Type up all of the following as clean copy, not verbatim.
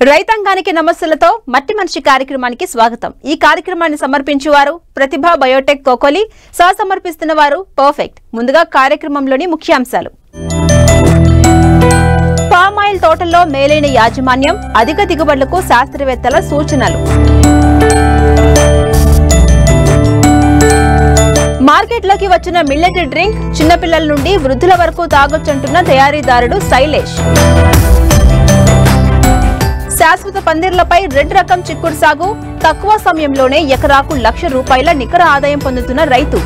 రైతాంగానికి నమస్సులతో మట్టి మనిషి కార్యక్రమానికి స్వాగతం. ఈ కార్యక్రమాన్ని సమర్పించేవారు ప్రతిభా బయోటెక్ కోకోలి, సమర్పిస్తున్న వారు పర్ఫెక్ట్. ముందుగా కార్యక్రమంలోని ముఖ్యాంశాలు. పామ్ ఆయిల్ తోటల్లో మేలైన యాజమాన్యం, అధిక దిగుబడులకు శాస్త్రవేత్తల సూచనలు. మార్కెట్లోకి వచ్చిన మిల్లెట్ డ్రింక్ చిన్నపిల్లల నుండి వృద్ధుల వరకు తాగొచ్చంటున్న తయారీదారుడు శైలేష్. శాశ్వత పందిర్లపై రెడ్ రకం చిక్కుడు సాగు, తక్కువ సమయంలోనే ఎకరాకు ₹1,00,000 నికర ఆదాయం పొందుతున్న రైతు.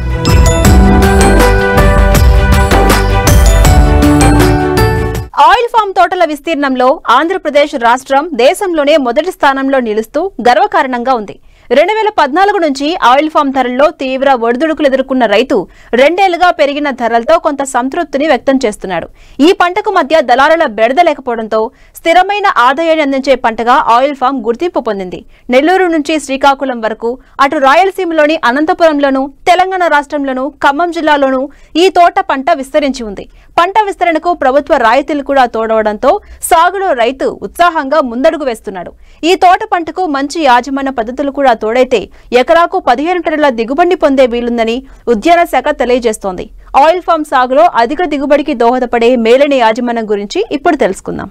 ఆయిల్ ఫామ్ తోటల విస్తీర్ణంలో ఆంధ్రప్రదేశ్ రాష్ట్రం దేశంలోనే మొదటి స్థానంలో నిలుస్తూ గర్వకారణంగా ఉంది. 2014 నుంచి ఆయిల్ ఫామ్ ధరల్లో తీవ్ర ఒడిదుడుకులు ఎదుర్కొన్న రైతు 2 ఏళ్లుగా పెరిగిన ధరలతో కొంత సంతృప్తిని వ్యక్తం చేస్తున్నాడు. ఈ పంటకు మధ్య దళారుల బెడద లేకపోవడంతో స్థిరమైన ఆదాయాన్ని అందించే పంటగా ఆయిల్ ఫామ్ గుర్తింపు పొందింది. నెల్లూరు నుంచి శ్రీకాకుళం వరకు, అటు రాయలసీమలోని అనంతపురంలోను, తెలంగాణ రాష్ట్రంలోను, ఖమ్మం జిల్లాలోనూ ఈ తోట పంట విస్తరించి ఉంది. పంట విస్తరణకు ప్రభుత్వ రాయితీలు కూడా తోడవడంతో సాగులో రైతు ఉత్సాహంగా ముందడుగు వేస్తున్నాడు. ఈ తోట పంటకు మంచి యాజమాన్య పద్ధతులు కూడా తోడైతే ఎకరాకు 15 టన్నుల దిగుబడి పొందే వీలుందని ఉద్యాన శాఖ తెలియజేస్తోంది. ఆయిల్ ఫామ్ సాగులో అధిక దిగుబడికి దోహదపడే మేలైన యాజమాన్యం గురించి ఇప్పుడు తెలుసుకుందాం.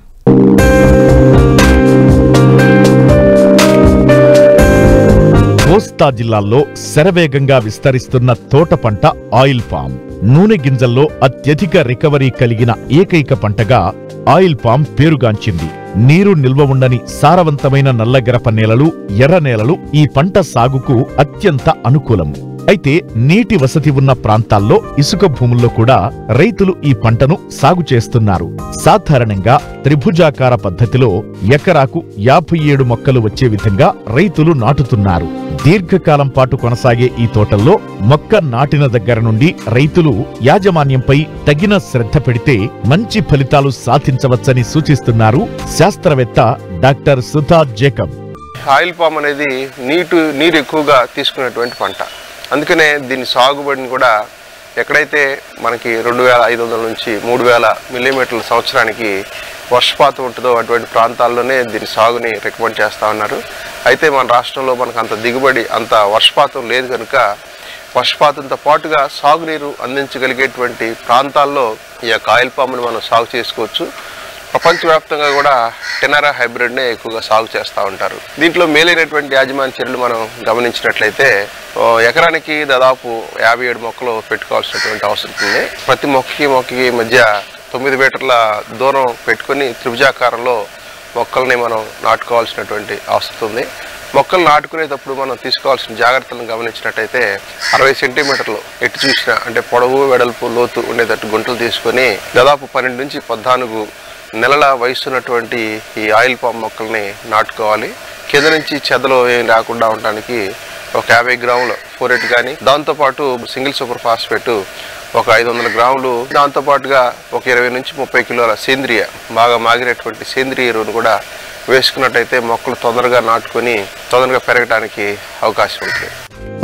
కోస్తా జిల్లాల్లో శరవేగంగా విస్తరిస్తున్న తోట పంట ఆయిల్ పామ్. నూనె గింజల్లో అత్యధిక రికవరీ కలిగిన ఏకైక పంటగా ఆయిల్ పామ్ పేరుగాంచింది. నీరు నిల్వ ఉండని సారవంతమైన నల్లగరప నేలలు, ఎర్ర నేలలు ఈ పంట సాగుకు అత్యంత అనుకూలం. అయితే నీటి వసతి ఉన్న ప్రాంతాల్లో ఇసుక భూముల్లో కూడా రైతులు ఈ పంటను సాగు చేస్తున్నారు. సాధారణంగా త్రిభుజాకార పద్ధతిలో ఎకరాకు 57 మొక్కలు వచ్చే విధంగా రైతులు నాటుతున్నారు. దీర్ఘకాలం పాటు కొనసాగే ఈ తోటల్లో మొక్క నాటిన దగ్గర నుండి రైతులు యాజమాన్యంపై తగిన శ్రద్ధ పెడితే మంచి ఫలితాలు సాధించవచ్చని సూచిస్తున్నారు శాస్త్రవేత్త doctor Sudha Jacob. Oil palm అనేది నీరు ఎక్కువగా తీసుకునేటువంటి పంట. అందుకనే దీని సాగుబడిని కూడా ఎక్కడైతే మనకి 2500 నుంచి 3000 మిల్లీమీటర్ల సంవత్సరానికి వర్షపాతం ఉంటుందో అటువంటి ప్రాంతాల్లోనే దీని సాగుని రికమెండ్ చేస్తూ ఉన్నారు. అయితే మన రాష్ట్రంలో మనకు అంత దిగుబడి, అంత వర్షపాతం లేదు కనుక వర్షపాతంతో పాటుగా సాగునీరు అందించగలిగేటువంటి ప్రాంతాల్లో ఈ యొక్క ఆయిల్ పామ్ని మనం సాగు చేసుకోవచ్చు. ప్రపంచవ్యాప్తంగా కూడా టెనారా హైబ్రిడ్నే ఎక్కువగా సాగు చేస్తూ ఉంటారు. దీంట్లో మేలైనటువంటి యాజమాన్య చర్యలు మనం గమనించినట్లయితే ఎకరానికి దాదాపు 57 మొక్కలు పెట్టుకోవాల్సినటువంటి అవసరం ఉంది. ప్రతి మొక్కకి మధ్య 9 మీటర్ల దూరం పెట్టుకుని త్రిభుజాకారంలో మొక్కల్ని మనం నాటుకోవాల్సినటువంటి అవసరం ఉంది. మొక్కలు నాటుకునేటప్పుడు మనం తీసుకోవాల్సిన జాగ్రత్తలను గమనించినట్టయితే 60 సెంటీమీటర్లు ఎటు చూసినా అంటే పొడవు, వెడల్పు, లోతు ఉండేటట్టు గుంటలు తీసుకొని దాదాపు 12 నుంచి 14 నెలల వయసున్నటువంటి ఈ ఆయిల్ పామ్ మొక్కల్ని నాటుకోవాలి. కింద నుంచి చెదలు ఏం రాకుండా ఉండడానికి ఒక 50 గ్రాముల ఫోరెట్ కానీ, దాంతోపాటు సింగిల్ సూపర్ ఫాస్ఫేట్ ఒక 500 గ్రాములు, దాంతోపాటుగా ఒక 20 నుంచి 30 కిలోల సేంద్రియ, బాగా మాగినటువంటి సేంద్రియ ఎరువును కూడా వేసుకున్నట్టయితే మొక్కలు తొందరగా నాటుకొని తొందరగా పెరగడానికి అవకాశం ఉంటుంది.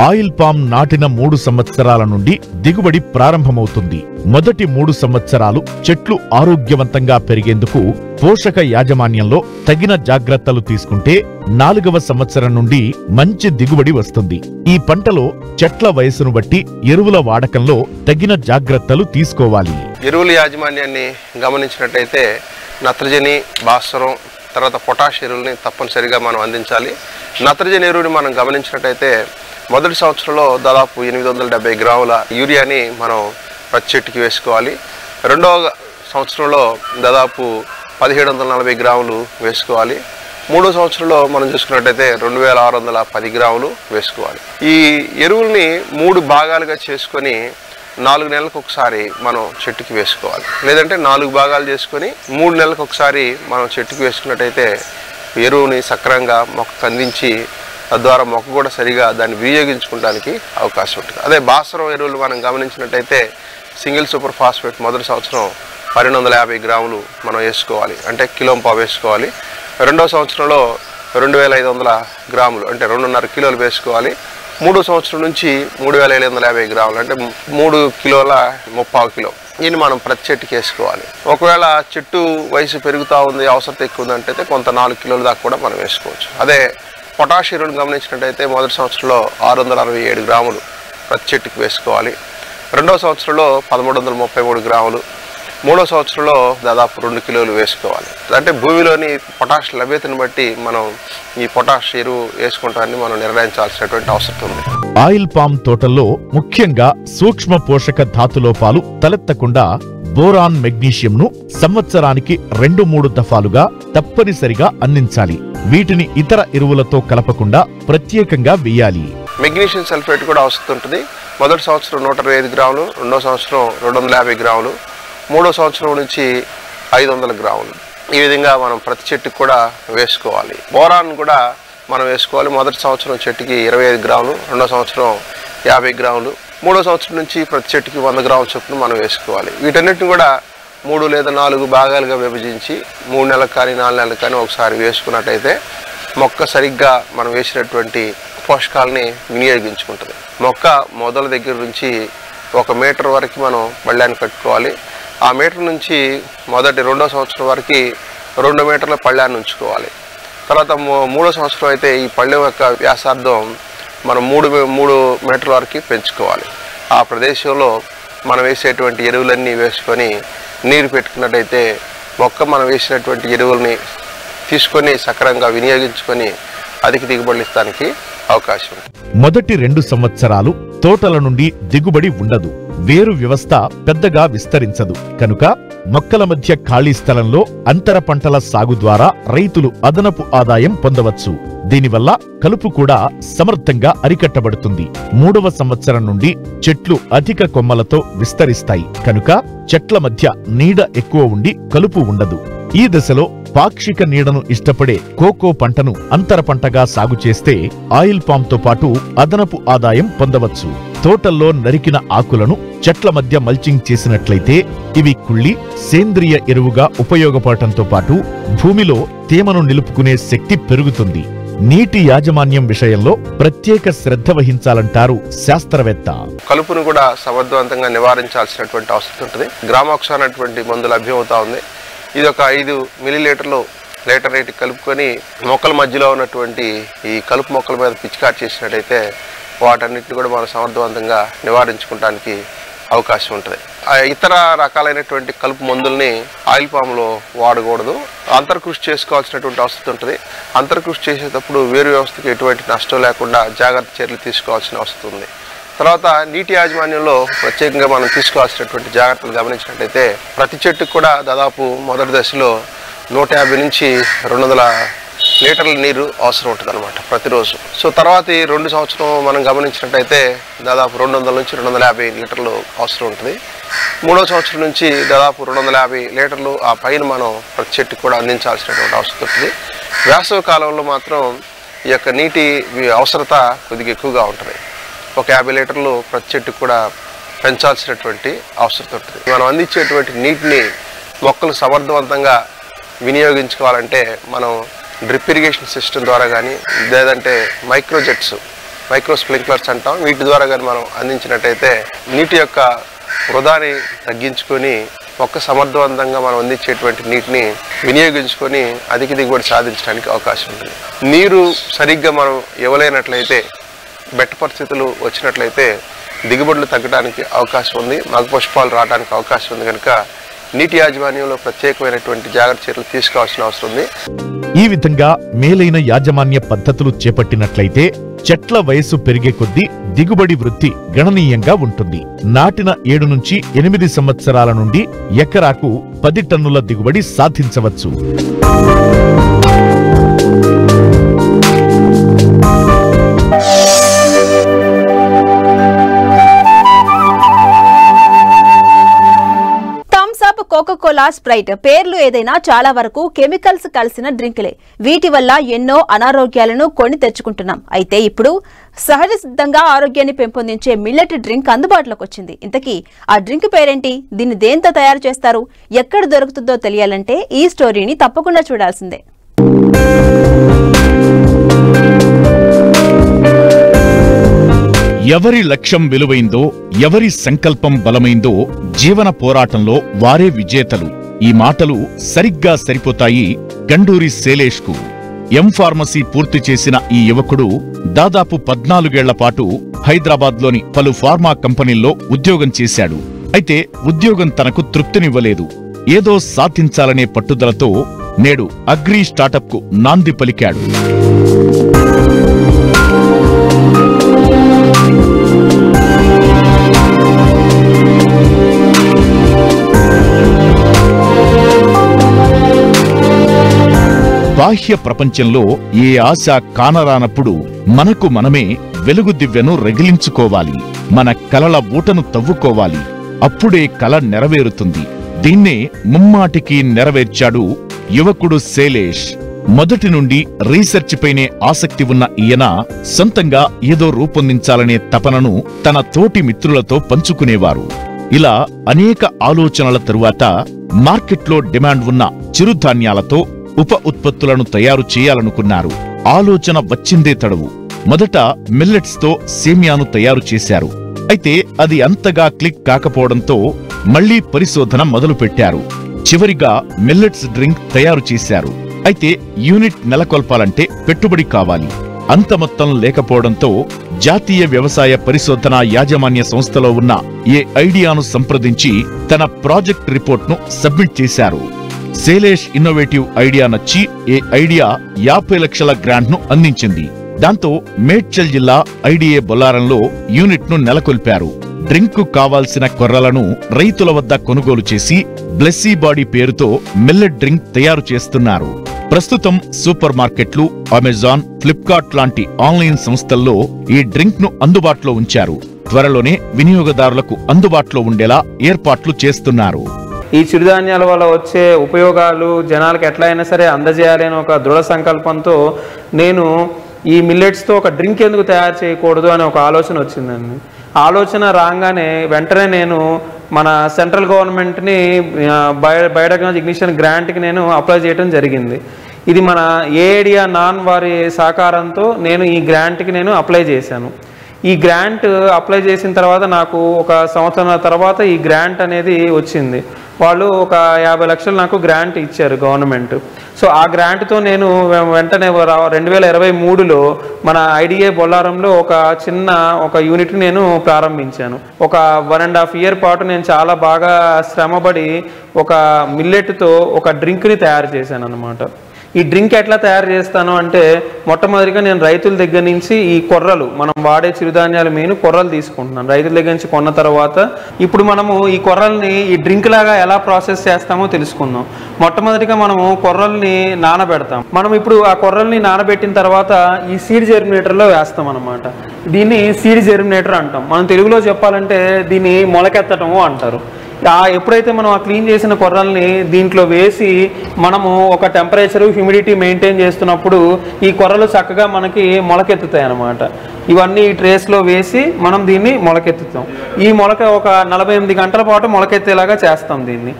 ఆయిల్ పామ్ నాటిన 3 సంవత్సరాల నుండి దిగుబడి ప్రారంభమవుతుంది. మొదటి 3 సంవత్సరాలు చెట్లు ఆరోగ్యవంతంగా పెరిగేందుకు పోషక యాజమాన్యంలో తగిన జాగ్రత్తలు తీసుకుంటే 4వ సంవత్సరం నుండి మంచి దిగుబడి వస్తుంది. ఈ పంటలో చెట్ల వయసును బట్టి ఎరువుల వాడకంలో తగిన జాగ్రత్తలు తీసుకోవాలి. ఎరువుల యాజమాన్యాన్ని గమనించినట్టయితే నత్రజని, భాస్వరం, తర్వాత పొటాష్ ఎరువుల్ని తప్పనిసరిగా మనం అందించాలి. నత్రజని ఎరువుని మనం గమనించినట్టయితే మొదటి సంవత్సరంలో దాదాపు 870 గ్రాముల యూరియాని మనం ప్రతి చెట్టుకి వేసుకోవాలి. రెండవ సంవత్సరంలో దాదాపు 1740 గ్రాములు వేసుకోవాలి. మూడో సంవత్సరంలో మనం చూసుకున్నట్టయితే 2610 గ్రాములు వేసుకోవాలి. ఈ ఎరువుల్ని 3 భాగాలుగా చేసుకొని 4 నెలలకు ఒకసారి మనం చెట్టుకి వేసుకోవాలి. లేదంటే 4 భాగాలు చేసుకొని 3 నెలలకు ఒకసారి మనం చెట్టుకి వేసుకున్నట్టయితే ఎరువుని సక్రమంగా మొక్కకు అందించి తద్వారా మొక్క కూడా సరిగా దాన్ని వినియోగించుకోవడానికి అవకాశం ఉంటుంది. అదే భాస్వరం ఎరువులు మనం గమనించినట్టయితే సింగిల్ సూపర్ ఫాస్ఫేట్ మొదటి సంవత్సరం 1250 గ్రాములు మనం వేసుకోవాలి, అంటే కిలోంపావు వేసుకోవాలి. రెండో సంవత్సరంలో 2500 గ్రాములు అంటే 2.5 కిలోలు వేసుకోవాలి. మూడో సంవత్సరం నుంచి 3750 గ్రాములు అంటే 3 కిలోల 3/4 కిలో దీన్ని మనం ప్రతి చెట్టుకి వేసుకోవాలి. ఒకవేళ చెట్టు వయసు పెరుగుతూ ఉంది, అవసరం ఎక్కువ ఉందంటే కొంత 4 కిలోల దాకా కూడా మనం వేసుకోవచ్చు. అదే పొటాష్ ఎరువులు గమనించినట్టయితే మొదటి సంవత్సరంలో 667 గ్రాములు ప్రతి చెట్టుకి వేసుకోవాలి. రెండవ సంవత్సరంలో 1333 గ్రాములు, మూడో సంవత్సరంలో దాదాపు 2 కిలోలు వేసుకోవాలి. అంటే భూమిలోని పొటాష్ లభ్యతను బట్టి మనం ఈ పొటాష్ ఎరువు వేసుకుంటామని మనం నిర్ణయించాల్సినటువంటి అవసరం ఉంది. ఆయిల్ పామ్ తోటల్లో ముఖ్యంగా సూక్ష్మ పోషక ధాతులోపాలు తలెత్తకుండా బోరాన్ మెగ్నీషియంను సంవత్సరానికి 2-3 దఫాలుగా తప్పనిసరిగా అందించాలి. వీటిని ఇతర ఎరువులతో కలపకుండా ప్రత్యేకంగా వేయాలి. మెగ్నీషియం సల్ఫేట్ కూడా అవసరం ఉంటుంది. మొదటి సంవత్సరం 125 గ్రాములు, రెండో సంవత్సరం 250 గ్రాములు, మూడో సంవత్సరం నుంచి 500 గ్రాములు. ఈ విధంగా మనం ప్రతి చెట్టుకు కూడా వేసుకోవాలి. బోరాన్ కూడా మనం వేసుకోవాలి. మొదటి సంవత్సరం చెట్టుకి 25 గ్రాములు, రెండో సంవత్సరం 50 గ్రాములు, మూడో సంవత్సరం నుంచి ప్రతి చెట్టుకి 100 గ్రాముల చొప్పున మనం వేసుకోవాలి. వీటన్నిటిని కూడా 3 లేదా 4 భాగాలుగా విభజించి 3 నెలలకు కానీ 4 నెలలకు కానీ ఒకసారి వేసుకున్నట్టయితే మొక్క సరిగ్గా మనం వేసినటువంటి పోషకాలని వినియోగించుకుంటుంది. మొక్క మొదల దగ్గర నుంచి 1 మీటర్ వరకు మనం పళ్ళాన్ని కట్టుకోవాలి. ఆ మీటర్ నుంచి రెండో సంవత్సరం వరకు 2 మీటర్ల పళ్ళాన్ని ఉంచుకోవాలి. తర్వాత మూడో సంవత్సరం అయితే ఈ పళ్ళెం యొక్క వ్యాసార్థం మనం 3 మీటర్ల వరకు పెంచుకోవాలి. ఆ ప్రదేశంలో మనం వేసేటువంటి ఎరువులన్నీ వేసుకొని నీరు పెట్టుకున్నట్టయితే మొక్క మనం వేసినటువంటి ఎరువుల్ని తీసుకొని సక్రమంగా వినియోగించుకొని అధిక దిగుబడులు ఇస్తానికి అవకాశం ఉంది. మొదటి 2 సంవత్సరాలు తోటల నుండి దిగుబడి ఉండదు. వేరు వ్యవస్థ పెద్దగా విస్తరించదు. కనుక మొక్కల మధ్య ఖాళీ స్థలంలో అంతర పంటల సాగు ద్వారా రైతులు అదనపు ఆదాయం పొందవచ్చు. దీనివల్ల కలుపు కూడా సమర్థంగా అరికట్టబడుతుంది. 3వ సంవత్సరం నుండి చెట్లు అధిక కొమ్మలతో విస్తరిస్తాయి. కనుక చెట్ల మధ్య నీడ ఎక్కువ ఉండి కలుపు ఉండదు. ఈ దశలో పాక్షిక నీడను ఇష్టపడే కోకో పంటను అంతర పంటగా సాగు చేస్తే ఆయిల్ పామ్ తో పాటు అదనపు ఆదాయం పొందవచ్చు. తోటల్లో నరికిన ఆకులను చెట్ల మధ్య మల్చింగ్ చేసినట్లయితే ఇవి కుళ్ళి సేంద్రియ ఎరువుగా ఉపయోగపడటంతో పాటు భూమిలో తేమను నిలుపుకునే శక్తి పెరుగుతుంది. నీటి యాజమాన్యం విషయంలో ప్రత్యేక శ్రద్ధ వహించాలంటారు శాస్త్రవేత్త. కలుపును కూడా సమర్థవంతంగా నివారించాల్సినటువంటి అవసరం ఉంటుంది. గ్రామాక్స్ అనేటువంటి మందు లభ్యమవుతా ఉంది. ఇది ఒక 5 మిల్లీలీటర్లు లీటర్ రేటు కలుపుకొని మొక్కల మధ్యలో ఉన్నటువంటి ఈ కలుపు మొక్కల మీద పిచికారి చేసినట్టయితే వాటన్నిటిని కూడా మనం సమర్థవంతంగా నివారించుకోవడానికి అవకాశం ఉంటుంది. ఇతర రకాలైనటువంటి కలుపు మందుల్ని ఆయిల్ పామ్లో వాడకూడదు. అంతర్కృషి చేసుకోవాల్సినటువంటి అవసరం ఉంటుంది. అంతర్కృషి చేసేటప్పుడు వేరు వ్యవస్థకు ఎటువంటి నష్టం లేకుండా జాగ్రత్త చర్యలు తీసుకోవాల్సిన అవసరం ఉంది. తర్వాత నీటి యాజమాన్యంలో ప్రత్యేకంగా మనం తీసుకోవాల్సినటువంటి జాగ్రత్తలు గమనించినట్టయితే ప్రతి చెట్టుకు కూడా దాదాపు మొదటి దశలో 150 నుంచి 200 లీటర్ల నీరు అవసరం ఉంటుంది అనమాట ప్రతిరోజు. సో తర్వాత ఈ 2 సంవత్సరం మనం గమనించినట్టయితే దాదాపు 200 నుంచి 250 లీటర్లు అవసరం ఉంటుంది. 3వ సంవత్సరం నుంచి దాదాపు 250 లీటర్లు ఆ పైన మనం ప్రతి చెట్టుకు కూడా అందించాల్సినటువంటి అవసరం ఉంటుంది. వేసవి కాలంలో మాత్రం ఈ యొక్క నీటి అవసరత కొద్దిగా ఎక్కువగా ఉంటుంది. ఒక 50 లీటర్లు ప్రతి చెట్టుకు కూడా పెంచాల్సినటువంటి అవసరం ఉంటుంది. మనం అందించేటువంటి నీటిని మొక్కలు సమర్థవంతంగా వినియోగించుకోవాలంటే మనం డ్రిప్ ఇరిగేషన్ సిస్టమ్ ద్వారా కానీ లేదంటే మైక్రో స్ప్రింక్లర్స్ అంటాం, వీటి ద్వారా కానీ మనం అందించినట్టయితే నీటి యొక్క వృధాని తగ్గించుకొని మొక్క సమర్థవంతంగా మనం అందించేటువంటి నీటిని వినియోగించుకొని అధిక దిగుబడి సాధించడానికి అవకాశం ఉంటుంది. నీరు సరిగ్గా మనం ఇవ్వలేనట్లయితే బెట్ట పరిస్థితులు వచ్చినట్లయితే దిగుబడులు తగ్గడానికి అవకాశం ఉంది, మగ పుష్పాలు రావడానికి అవకాశం ఉంది. కనుక నీటి యాజమాన్యంలో ప్రత్యేకమైనటువంటి జాగ్రత్త చర్యలు తీసుకోవాల్సిన అవసరం ఉంది. ఈ విధంగా మేలైన యాజమాన్య పద్ధతులు చేపట్టినట్లయితే చెట్ల వయస్సు పెరిగే కొద్దీ దిగుబడి వృద్ధి గణనీయంగా ఉంటుంది. నాటిన 7 నుంచి 8 సంవత్సరాల నుండి ఎకరాకు 10 టన్నుల దిగుబడి సాధించవచ్చు. కోకోకోలా, స్ప్రైట్ పేర్లు ఏదైనా చాలా వరకు కెమికల్స్ కలిసిన డ్రింకులే. వీటి వల్ల ఎన్నో అనారోగ్యాలను కొని తెచ్చుకుంటున్నాం. అయితే ఇప్పుడు సహజ సిద్ధంగా ఆరోగ్యాన్ని పెంపొందించే మిల్లెట్ డ్రింక్ అందుబాటులోకి వచ్చింది. ఇంతకీ ఆ డ్రింక్ పేరేంటి? దీన్ని దేంతో తయారు చేస్తారు? ఎక్కడ దొరుకుతుందో తెలియాలంటే ఈ స్టోరీని తప్పకుండా చూడాల్సిందే. ఎవరి లక్ష్యం విలువైందో, ఎవరి సంకల్పం బలమైందో జీవన పోరాటంలో వారే విజేతలు. ఈ మాటలు సరిగ్గా సరిపోతాయి గండూరి శైలేష్కు. ఫార్మసీ పూర్తి చేసిన ఈ యువకుడు దాదాపు 14 ఏళ్ల పాటు హైదరాబాద్లోని పలు ఫార్మా కంపెనీల్లో ఉద్యోగం చేశాడు. అయితే ఉద్యోగం తనకు తృప్తినివ్వలేదు. ఏదో సాధించాలనే పట్టుదలతో నేడు అగ్రి స్టార్టప్కు నాంది పలికాడు. బాహ్య ప్రపంచంలో ఏ ఆశ కానరానప్పుడు మనకు మనమే వెలుగు దివ్యను రగిలించుకోవాలి. మన కలల ఊటను తవ్వుకోవాలి. అప్పుడే కల నెరవేరుతుంది. దీన్నే ముమ్మాటికి నెరవేర్చాడు యువకుడు శైలేష్. మొదటి నుండి రీసెర్చ్ పైనే ఆసక్తి ఉన్న ఈయన సొంతంగా ఏదో రూపొందించాలనే తపనను తన తోటి మిత్రులతో పంచుకునేవారు. ఇలా అనేక ఆలోచనల తరువాత మార్కెట్లో డిమాండ్ ఉన్న చిరుధాన్యాలతో ఉప ఉత్పత్తులను తయారు చేయాలనుకున్నారు. ఆలోచన వచ్చిందే తడవు. మొదట మిల్లెట్స్ తో సేమియాను తయారు చేశారు. అయితే అది అంతగా క్లిక్ కాకపోవడంతో మళ్లీ పరిశోధన మొదలుపెట్టారు. చివరిగా మిల్లెట్స్ డ్రింక్ తయారు చేశారు. అయితే యూనిట్ నెలకొల్పాలంటే పెట్టుబడి కావాలి. అంత మొత్తం లేకపోవడంతో జాతీయ వ్యవసాయ పరిశోధన యాజమాన్య సంస్థలో ఉన్న ఏ ఐడియాను సంప్రదించి తన ప్రాజెక్ట్ రిపోర్ట్ను సబ్మిట్ చేశారు. శైలేష్ ఇన్నోవేటివ్ ఐడియా నచ్చి ఏ ఐడియా 50 లక్షల గ్రాంట్ను అందించింది. దాంతో మేడ్చల్ జిల్లా ఐడిఏ బొల్లారంలో యూనిట్ను నెలకొల్పారు. డ్రింక్కు కావాల్సిన కొర్రలను రైతుల వద్ద కొనుగోలు చేసి బ్లెస్సీ బాడీ పేరుతో మిల్లెట్ డ్రింక్ తయారు చేస్తున్నారు. ప్రస్తుతం సూపర్ మార్కెట్లు, అమెజాన్, ఫ్లిప్కార్ట్ లాంటి ఆన్లైన్ సంస్థల్లో ఈ డ్రింక్ ను అందుబాటులో ఉంచారు. త్వరలోనే వినియోగదారులకు అందుబాటులో ఉండేలా ఏర్పాట్లు చేస్తున్నారు. ఈ చిరుధాన్యాల వల్ల వచ్చే ఉపయోగాలు జనాలకు ఎట్లా అయినా సరే అందజేయాలి అని ఒక దృఢ సంకల్పంతో నేను ఈ మిల్లెట్స్తో ఒక డ్రింక్ ఎందుకు తయారు చేయకూడదు అనే ఒక ఆలోచన వచ్చిందండి. ఆలోచన రాగానే వెంటనే నేను మన సెంట్రల్ గవర్నమెంట్ని బయోటెక్నాలజీ ఇగ్నిషన్ గ్రాంట్కి నేను అప్లై చేయడం జరిగింది. ఇది మన ఏఐడియా నాన్ వారి సహకారంతో నేను ఈ గ్రాంట్కి నేను అప్లై చేశాను. ఈ గ్రాంట్ అప్లై చేసిన తర్వాత నాకు ఒక సంవత్సరం తర్వాత ఈ గ్రాంట్ అనేది వచ్చింది. వాళ్ళు ఒక 50 లక్షలు నాకు గ్రాంట్ ఇచ్చారు గవర్నమెంట్. సో ఆ గ్రాంట్తో నేను వెంటనే 2023లో మన ఐడిఏ బొల్లారంలో ఒక యూనిట్ని నేను ప్రారంభించాను. ఒక 1.5 ఇయర్ పాటు నేను చాలా బాగా శ్రమపడి ఒక మిల్లెట్తో ఒక డ్రింక్ని తయారు చేశాను అన్నమాట. ఈ డ్రింక్ ఎట్లా తయారు చేస్తాను అంటే మొట్టమొదటిగా నేను రైతుల దగ్గర నుంచి ఈ కొర్రలు, మనం వాడే చిరుధాన్యాలు మెయిన్ కొర్రలు తీసుకుంటున్నాను. రైతుల దగ్గర నుంచి కొన్న తర్వాత ఇప్పుడు మనము ఈ కొర్రల్ని ఈ డ్రింక్ లాగా ఎలా ప్రాసెస్ చేస్తామో తెలుసుకుందాం. మొట్టమొదటిగా మనము కొర్రల్ని నానబెడతాం. మనం ఇప్పుడు ఆ కొర్రల్ని నానబెట్టిన తర్వాత ఈ సీడ్ జెర్మినేటర్లో వేస్తాం అన్నమాట. దీన్ని సీడ్ జెర్మినేటర్ అంటాం. మనం తెలుగులో చెప్పాలంటే దీన్ని మొలకెత్తటము అంటారు. ఎప్పుడైతే మనం ఆ క్లీన్ చేసిన కొర్రల్ని దీంట్లో వేసి మనము ఒక టెంపరేచరు, హ్యూమిడిటీ మెయింటైన్ చేస్తున్నప్పుడు ఈ కొర్రలు చక్కగా మనకి మొలకెత్తుతాయి అన్నమాట. ఇవన్నీ ఈ ట్రేస్లో వేసి మనం దీన్ని మొలకెత్తుతాం. ఈ మొలక ఒక 48 గంటల పాటు మొలకెత్తేలాగా చేస్తాం దీన్ని.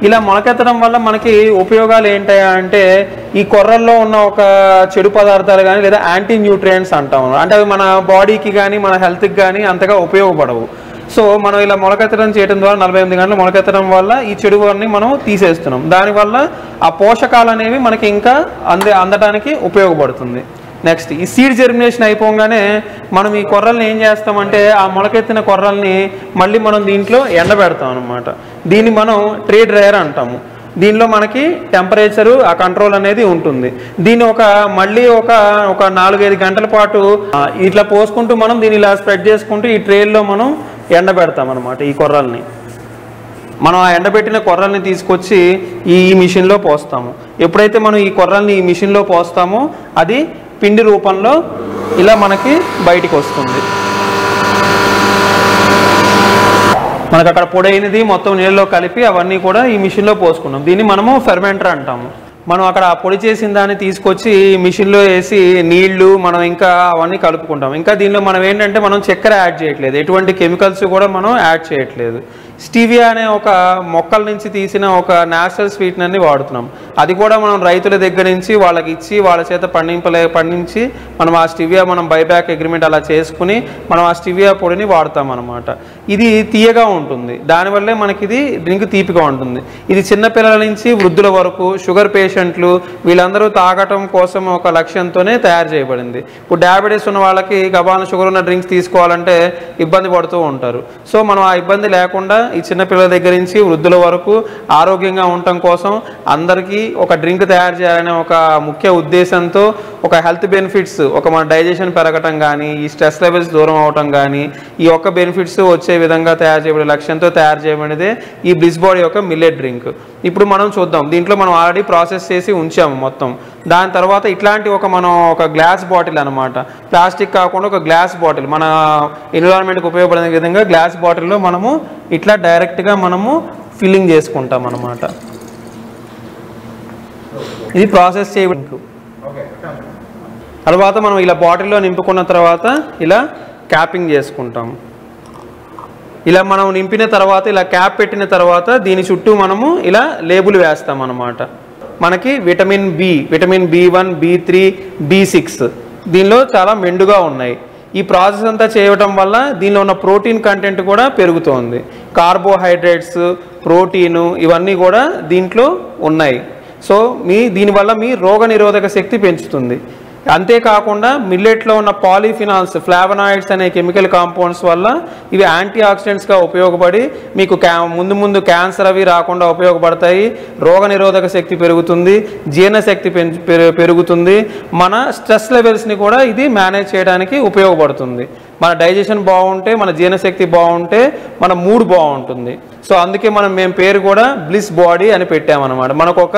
ఇలా మొలకెత్తడం వల్ల మనకి ఉపయోగాలు ఏంటయ్యా అంటే ఈ కొర్రల్లో ఉన్న ఒక చెడు పదార్థాలు కానీ లేదా యాంటీ న్యూట్రియంట్స్ అంటాం. అంటే అవి మన బాడీకి కానీ మన హెల్త్కి కానీ అంతగా ఉపయోగపడవు. సో మనం ఇలా మొలకెత్తడం చేయడం ద్వారా 48 గంటలు మొలకెత్తడం వల్ల ఈ చెడువన్నీ మనం తీసేస్తున్నాం. దానివల్ల ఆ పోషకాలు అనేవి మనకి ఇంకా అందడానికి ఉపయోగపడుతుంది. నెక్స్ట్ ఈ సీడ్ జెర్మినేషన్ అయిపోగానే మనం ఈ కొర్రల్ని ఏం చేస్తామంటే ఆ మొలకెత్తిన కొర్రల్ని మళ్ళీ మనం దీంట్లో ఎండబెడతాం అనమాట. దీన్ని మనం ట్రే డ్రైయర్ అంటాము. దీనిలో మనకి టెంపరేచరు ఆ కంట్రోల్ అనేది ఉంటుంది. దీన్ని మళ్ళీ ఒక 4-5 గంటల పాటు ఇట్లా పోసుకుంటూ మనం దీన్ని ఇలా స్ప్రెడ్ చేసుకుంటూ ఈ ట్రేల్లో మనం ఎండబెడతాం అనమాట. ఈ కొర్రల్ని మనం ఆ ఎండబెట్టిన కొర్రల్ని తీసుకొచ్చి ఈ మిషన్లో పోస్తాము. ఎప్పుడైతే మనం ఈ కొర్రల్ని ఈ మిషన్లో పోస్తామో అది పిండి రూపంలో ఇలా మనకి బయటికి వస్తుంది. మనకు అక్కడ పొడైనది మొత్తం నీళ్ళలో కలిపి అవన్నీ కూడా ఈ మిషన్లో పోసుకున్నాం. దీన్ని మనము ఫెర్మెంటర్ అంటాము. మనం అక్కడ పొడి చేసిన దాన్ని తీసుకొచ్చి మిషన్లో వేసి నీళ్లు మనం ఇంకా అవన్నీ కలుపుకుంటాం. ఇంకా దీనిలో మనం ఏంటంటే మనం చక్కెర యాడ్ చేయట్లేదు, ఎటువంటి కెమికల్స్ కూడా మనం యాడ్ చేయట్లేదు. స్టీవియా అనే ఒక మొక్కల నుంచి తీసిన ఒక న్యాచురల్ స్వీట్నర్ని వాడుతున్నాం. అది కూడా మనం రైతుల దగ్గర నుంచి వాళ్ళకి ఇచ్చి వాళ్ళ చేత పండించి మనం ఆ స్టివియా మనం బైబ్యాక్ అగ్రిమెంట్ అలా చేసుకుని మనం ఆ స్టివియా పొడిని వాడతాం అన్నమాట. ఇది తీయగా ఉంటుంది, దానివల్లే మనకి ఇది డ్రింక్ తీపిగా ఉంటుంది. ఇది చిన్నపిల్లల నుంచి వృద్ధుల వరకు షుగర్ పేషెంట్లు వీళ్ళందరూ తాగటం కోసం ఒక లక్ష్యంతోనే తయారు చేయబడింది. ఇప్పుడు డయాబెటీస్ ఉన్న వాళ్ళకి గబాన షుగర్ ఉన్న డ్రింక్స్ తీసుకోవాలంటే ఇబ్బంది పడుతూ ఉంటారు. సో మనం ఆ ఇబ్బంది లేకుండా ఈ చిన్నపిల్లల దగ్గర నుంచి వృద్ధుల వరకు ఆరోగ్యంగా ఉండటం కోసం అందరికీ ఒక డ్రింక్ తయారు చేయాలనే ఒక ముఖ్య ఉద్దేశంతో ఒక హెల్త్ బెనిఫిట్స్, ఒక మన డైజెషన్ పెరగటం కానీ, ఈ స్ట్రెస్ లెవెల్స్ దూరం అవటం కానీ, ఈ ఒక్క బెనిఫిట్స్ వచ్చే విధంగా తయారు చేయబడే లక్ష్యంతో తయారు చేయబడినదే ఈ బ్లిస్ బాడీ యొక్క మిల్లెట్ డ్రింక్. ఇప్పుడు మనం చూద్దాం, దీంట్లో మనం ఆల్రెడీ ప్రాసెస్ చేసి ఉంచాము మొత్తం. దాని తర్వాత ఇట్లాంటి మనం ఒక గ్లాస్ బాటిల్ అనమాట, ప్లాస్టిక్ కాకుండా ఒక గ్లాస్ బాటిల్, మన ఎన్విరాన్మెంట్కి ఉపయోగపడే విధంగా గ్లాస్ బాటిల్లో మనము ఇట్లా డైరెక్ట్గా మనము ఫిల్లింగ్ చేసుకుంటాం అన్నమాట. ఇది ప్రాసెస్ చేయడానికి. తర్వాత మనం ఇలా బాటిల్లో నింపుకున్న తర్వాత ఇలా క్యాపింగ్ చేసుకుంటాం. ఇలా మనం నింపిన తర్వాత ఇలా క్యాప్ పెట్టిన తర్వాత దీని చుట్టూ మనము ఇలా లేబుల్ వేస్తాం అన్నమాట. మనకి విటమిన్ B1, B3, B6 దీనిలో చాలా మెండుగా ఉన్నాయి. ఈ ప్రాసెస్ అంతా చేయటం వల్ల దీనిలో ఉన్న ప్రోటీన్ కంటెంట్ కూడా పెరుగుతోంది. కార్బోహైడ్రేట్స్, ప్రోటీను ఇవన్నీ కూడా దీంట్లో ఉన్నాయి. సో దీనివల్ల మీ రోగనిరోధక శక్తి పెంచుతుంది. అంతేకాకుండా మిల్లెట్లో ఉన్న పాలిఫినాల్స్, ఫ్లావనాయిడ్స్ అనే కెమికల్ కాంపౌండ్స్ వల్ల ఇవి యాంటీ ఆక్సిడెంట్స్గా ఉపయోగపడి మీకు ముందు క్యాన్సర్ అవి రాకుండా ఉపయోగపడతాయి. రోగనిరోధక శక్తి పెరుగుతుంది, జీర్ణశక్తి పెరుగుతుంది. మన స్ట్రెస్ లెవెల్స్ని కూడా ఇది మేనేజ్ చేయడానికి ఉపయోగపడుతుంది. మన డైజెషన్ బాగుంటే, మన జీర్ణశక్తి బాగుంటే మన మూడ్ బాగుంటుంది. సో అందుకే మేము పేరు కూడా బ్లిస్ బాడీ అని పెట్టామన్నమాట. మనకు ఒక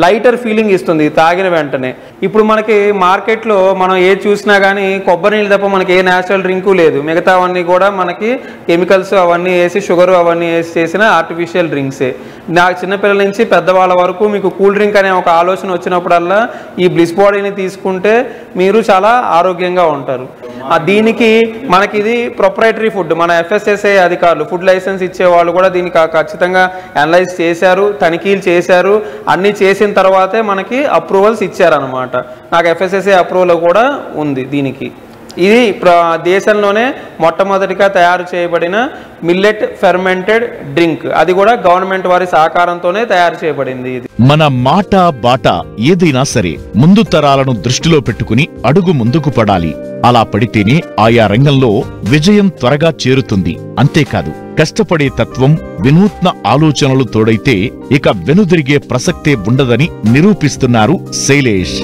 లైటర్ ఫీలింగ్ ఇస్తుంది తాగిన వెంటనే. ఇప్పుడు మనకి మార్కెట్లో మనం ఏది చూసినా కానీ కొబ్బరి నీళ్ళు తప్ప మనకి ఏ న్యాచురల్ డ్రింకు లేదు. మిగతావన్నీ కూడా మనకి కెమికల్స్ అవన్నీ వేసి, షుగర్ అవన్నీ వేసి చేసిన ఆర్టిఫిషియల్ డ్రింక్సే. చిన్నపిల్లల నుంచి పెద్దవాళ్ళ వరకు మీకు కూల్ డ్రింక్ అనే ఒక ఆలోచన వచ్చినప్పుడల్లా ఈ బ్లిస్ బాడీని తీసుకుంటే మీరు చాలా ఆరోగ్యంగా ఉంటారు. దీనికి మనకి ఇది ప్రొప్రైటరీ ఫుడ్. మన FSSAI అధికారులు, ఫుడ్ లైసెన్స్ ఇచ్చేవాళ్ళు కూడా దీనికి ఖచ్చితంగా అనలైజ్ చేశారు, తనిఖీలు చేశారు. అన్నీ చేసిన తర్వాతే మనకి అప్రూవల్స్ ఇచ్చారనమాట. నాకు FSSAI అప్రూవల్ కూడా ఉంది దీనికి. ఇది దేశంలోనే మొట్టమొదటిగా తయారు చేయబడిన మిల్లెట్ ఫెర్మెంటెడ్ డ్రింక్. అది కూడా గవర్నమెంట్ వారి సహకారంతోనే తయారు చేయబడింది. ఇది మన మాట బాట ఏదైనా సరే ముందు తరాలను దృష్టిలో పెట్టుకుని అడుగు ముందుకు పడాలి. అలా పడితేనే ఆయా రంగంలో విజయం త్వరగా చేరుతుంది. అంతేకాదు, కష్టపడే తత్వం, వినూత్న ఆలోచనలు తోడైతే ఇక వెనుదిరిగే ప్రసక్తే ఉండదని నిరూపిస్తున్నారు శైలేష్.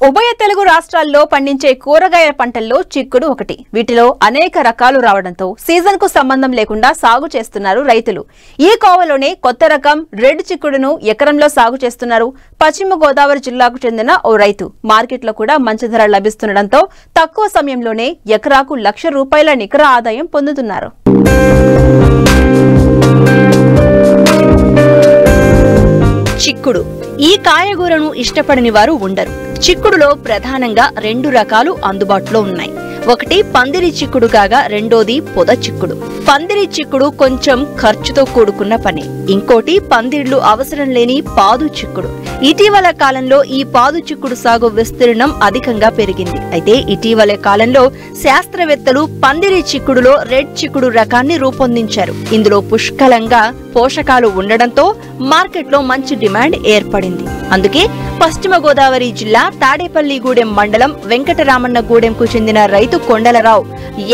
ఉభయ తెలుగు రాష్ట్రాల్లో పండించే కూరగాయల పంటల్లో చిక్కుడు ఒకటి. వీటిలో అనేక రకాలు రావడంతో సీజన్ కు సంబంధం లేకుండా సాగు చేస్తున్నారు రైతులు. ఈ కోవలోనే కొత్త రకం రెడ్ చిక్కుడును ఎకరంలో సాగు చేస్తున్నారు పశ్చిమ గోదావరి జిల్లాకు చెందిన ఓ రైతు. మార్కెట్లో కూడా మంచి ధర లభిస్తుండటంతో తక్కువ సమయంలోనే ఎకరాకు ₹1,00,000 నికర ఆదాయం పొందుతున్నారు. చిక్కుడు. ఈ కాయగూరను ఇష్టపడని వారు ఉండరు. చిక్కుడులో ప్రధానంగా 2 రకాలు అందుబాటులో ఉన్నాయి. ఒకటి పందిరి చిక్కుడు కాగా రెండోది పొద చిక్కుడు. పందిరి చిక్కుడు కొంచెం ఖర్చుతో కూడుకున్న పని. ఇంకోటి పందిర్లు అవసరం లేని పాదు చిక్కుడు. ఇటీవల కాలంలో ఈ పాదు చిక్కుడు సాగు విస్తీర్ణం అధికంగా పెరిగింది. అయితే ఇటీవల కాలంలో శాస్త్రవేత్తలు పందిరి చిక్కుడులో రెడ్ చిక్కుడు రకాన్ని రూపొందించారు. ఇందులో పుష్కలంగా పోషకాలు ఉండడంతో మార్కెట్లో మంచి డిమాండ్ ఏర్పడింది. అందుకే పశ్చిమ గోదావరి జిల్లా తాడేపల్లిగూడెం మండలం వెంకటరామన్నగూడెంకు చెందిన రైతు కొండలరావు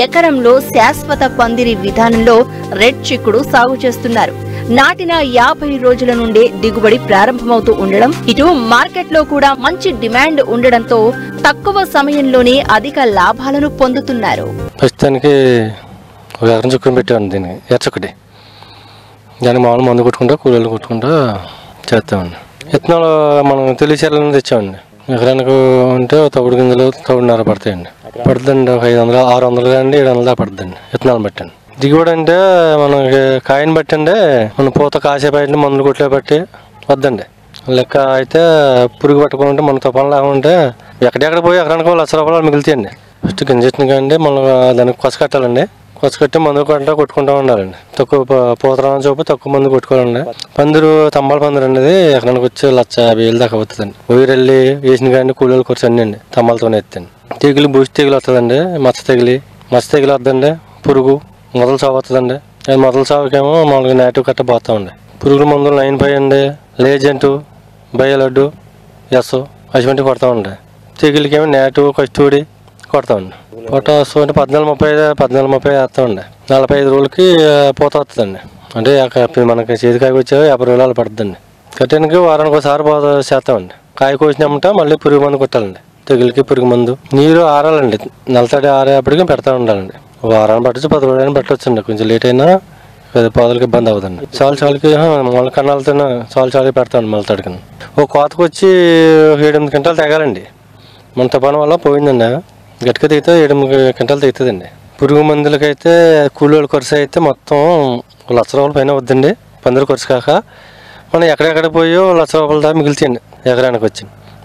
ఎకరంలో శాశ్వత పందిరి విధానంలో రెడ్ చిక్కుడు సాగు చేస్తున్నారు. నాటిన 50 రోజుల నుండే దిగుబడి ప్రారంభమవుతూ ఉండడం, ఇటు మార్కెట్లో కూడా మంచి డిమాండ్ ఉండడంతో తక్కువ సమయంలోనే అధిక లాభాలను పొందుతున్నారు. ప్రస్తుతానికి ఒక ఎకరం చిక్కుడు పెట్టాను. దీన్ని ఎర్చొకటి దానికి మామూలు మందు కొట్టుకుంటా, కూలీలు కొట్టుకుంటా చేస్తామండి. విత్తనాలు మనం తెలియచేయాలని తెచ్చామండి. ఎకరానికి ఉంటే తవుడు గింజలు తవుడున్నర పడతాయండి. పడుతుందండి ఒక 500, 600 కానీ 700 దాకా పడుతుందండి విత్తనాలు బట్టండి. దిగుబడి అంటే మనకి కాయని బట్టి అండి, మన పూత కాసే బట్టి మందులు కొట్లే బట్టి వద్దండి. లెక్క అయితే పురుగు పట్టుకుంటే మన తుఫాన్ లాగా ఉంటే ఎక్కడెక్కడ పోయి ఎక్కడానికి ₹1,00,000 మిగులుతాయండి. ఫస్ట్ గింజెట్టిన కానీ మనం దానికి కొస కట్టాలండి. కొస కట్టి మందు కొట్టుకుంటూ ఉండాలండి. తక్కువ పోతరాని చూపు తక్కువ మందు కొట్టుకోవాలండి. పందిరు తంబాల పందిరు అనేది ఎక్కడానికి వచ్చి ₹1,50,000 దాకా అవుతుందండి. ఊరు వెళ్ళి వేసిన కానీ కూలీలు ఖర్చు అన్నీ అండి తంబాలతోనే ఎత్తండి. తెగులు బూసి తెగులు వస్తుందండి. మచ్చ తెగులు వద్దండి. పురుగు మొదలు సాగు వస్తుందండి. అది మొదలు సాగుకేమో మామూలుగా నేటివ్ కట్ట పోతామండి. పురుగుల మందులు 9 అండి, లేజెంటు, బయలడ్డు, ఎస్ అటువంటివి కొడతామండి. తెగులకేమో నేటివ్ కస్తూరి కొడతామండి. పొటాస్ అంటే 14-30 వేస్తామండి. 45 రోజులకి పూత వస్తుందండి. అంటే మనకి చేతికాయ వచ్చే 50 రోజులు పడుతుందండి. కట్టడానికి వారానికి ఒకసారి పూత చేస్తామండి. కాయ కోసినామంటే మళ్ళీ పురుగు మందు కొట్టాలండి. తెగులకి పురుగు మందు. నీరు ఆరాలండి. నల్లతడి ఆరేపటికి పెడతా ఉండాలండి. వారాన్ని పట్టచ్చు, 10 రోజులైనా పెట్టవచ్చండి. కొంచెం లేట్ అయినా పోదలకి ఇబ్బంది అవుతుందండి. చాలుకి మొల కన్నాలతో చాలు పెడతామండి. మొలతడికి ఓ కోతకు వచ్చి 7-8 క్వింటాలు తెగాలండి. మన తుఫాను వల్ల పోయిందండి. గట్టిగా తెగితే 7-8 క్వింటాలు తెగుతుందండి. పురుగు మందులకైతే కూలీల ఖర్చు అయితే మొత్తం ₹1,00,000 పైన వద్దండి. పందిరి ఖర్చు కాక మనం ఎక్కడెక్కడ పోయో ₹1,00,000 దాకా మిగిలితాయండి. ఎకరానికి వచ్చి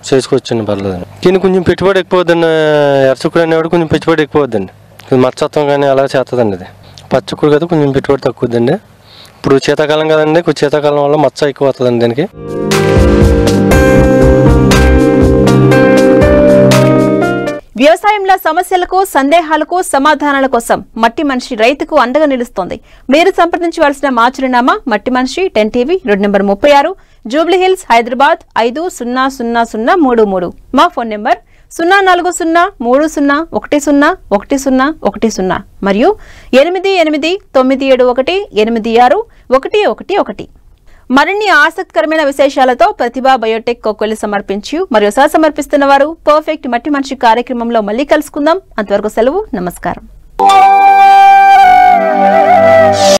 చేసుకోవచ్చండి, పర్లేదండి. దీన్ని కొంచెం పెట్టుబడి ఎక్కువద్దండి. ఎర్రచుక్కుడు అనేవాడు కొంచెం పెట్టుబడి ఎక్కువద్దండి. మచ్చత్వం కానీ అలా చేస్తుందండి. అది పచ్చకుడు కదా కొంచెం పెట్టుబడి తక్కువద్దండి. ఇప్పుడు శీతాకాలం కదండి, శీతాకాలం వల్ల మచ్చ ఎక్కువ వస్తుందండి దీనికి. వ్యవసాయంలో సమస్యలకు సందేహాలకు సమాధానాల కోసం మట్టి మనిషి రైతుకు అండగా నిలుస్తోంది. మీరు సంప్రదించవలసిన మా చిరునామా మట్టి మనిషి 10 TV, road number 36, Jubilee hills, Hyderabad 500033. మా ఫోన్ నెంబర్ 04030010110 మరియు 8897186111. మరిన్ని ఆసక్తికరమైన విశేషాలతో ప్రతిభా బయోటెక్ కొక్కొల్లి సమర్పించి మరియు సమర్పిస్తున్న వారు పర్ఫెక్ట్ మట్టి మనిషి కార్యక్రమంలో మళ్ళీ కలుసుకుందాం. అంతవరకు సెలవు, నమస్కారం.